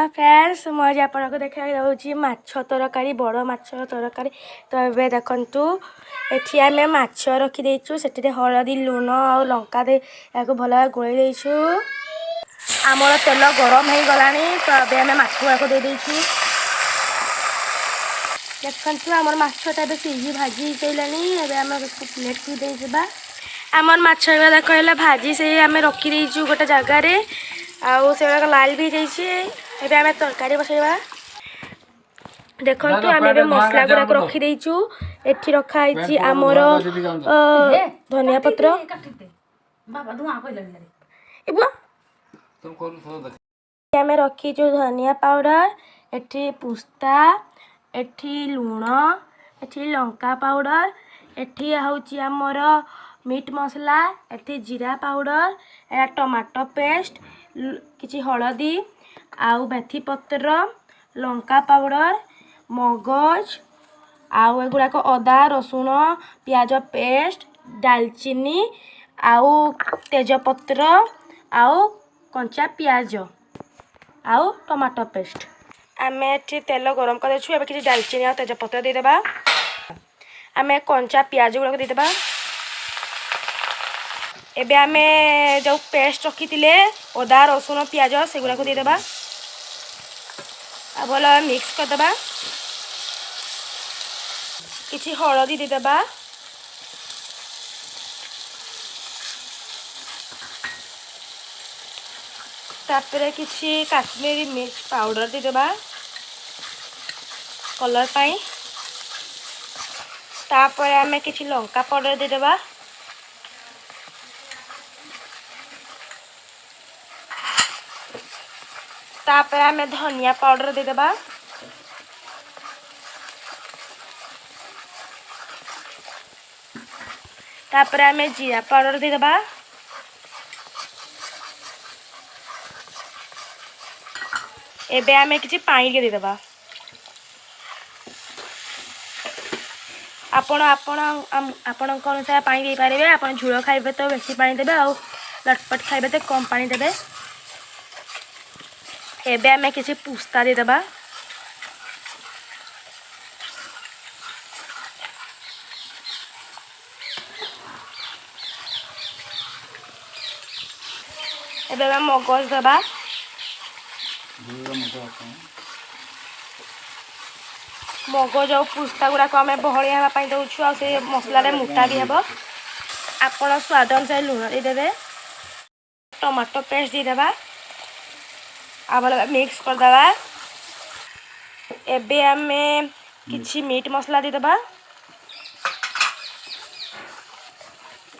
Friends मुझे आपको देखा जाऊँगी माछ तरकारी बड़ माछ तरकारी। तो ये देखु ये आम माछ रखीदेचु से हलदी लुण और लंका दे या भल गोल देचु। आमर तेल गरम हो गला तो ये आम माछ गुड़ाक देदेचु। देखु आमर माछटा सीझी भाजी सारे आम प्लेट को देवा। आमर माछ देख भाजी से आम रखीदेचु गोटे जगार आउ से लाल भी जाइए आम तरकारी बसैबा। देखु आम मसला गुड़ाक रखीदेचु। एठी रखाई आमर धनिया पत्र आम रखीचु धनिया पाउडर एठी पुस्ता एठी लुण एठी लंका पाउडर एठी हूँ आमर मीट मसला एठी जीरा पाउडर या टमाटो पेस्ट किछि हलदी आउ मेथी पत्र लंका पाउडर मगज आउ एगुड़ाक अदा रसुण पियाज पेस्ट दालचीनी आउ तेजपत्र आउ कंचा पियाज आउ टमाटो पेस्ट। आम एठी तेल गरम कर देछु। एबे किछि दालचीनी आउ तेजपत्र दे देबा। आम कंचा पियाज गुड़ाक दे देबा। एबे आमे जो पेस्ट रखी अदा रसुण पियाज से गुड़ाक दे देबा। भल मिक्स कर देबा। किछि हलदी दे देबा। तापरे किछि काश्मीरी मिर्च पाउडर दे देबा कलर पाई। तापरे आमे किछि लंका पाउडर दे देबा। तापर आमे धनिया पाउडर दे देबा। तापर आमे जीरा पाउडर दे देबा। एबे आमे किछि पानी के दे देबा। आपण अनुसार पानी दे पारे। आपण झोल खाइबे तो बेसी पानी देबे आउ लटपट खाइबे तो कम पानी देबे। एबे आमे किछि पुस्ता दे देबा। एबे आमे मगज देबा। मगज और पुस्ता गुड़ाक आम बहलिया हाँवाई दौचु आ से मसला मोटा भी हे। आपण स्वाद अनुसार लुण देदेवे टमाटो पेस्ट देदेबा आ भल मिक्स करदेबा। एबे आमे किछि मीट मसला देदेबा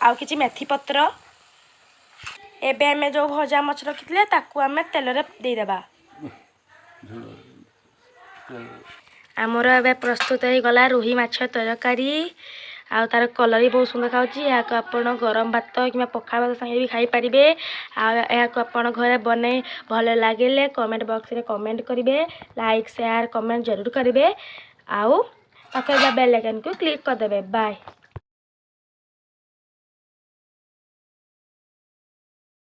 आ किछि मेथी पत्र। एबे आमे जो भजा माछ रखिथिले ताकू आमे तेल रे दे देबा। आमर ए प्रस्तुत हो गला रोही माछ तरकारी आ तार कलर भी बहुत सुंदर खाऊँ। या आपण गरम भात कि पखाल भात संगे भी खाई पारे। आपण घर बने भल लगे कमेंट बॉक्स रे कमेंट करेंगे। लाइक शेयर कमेंट जरूर करेंगे। आउ पाखे बेल आइकन को क्लिक करदेवे। बाय।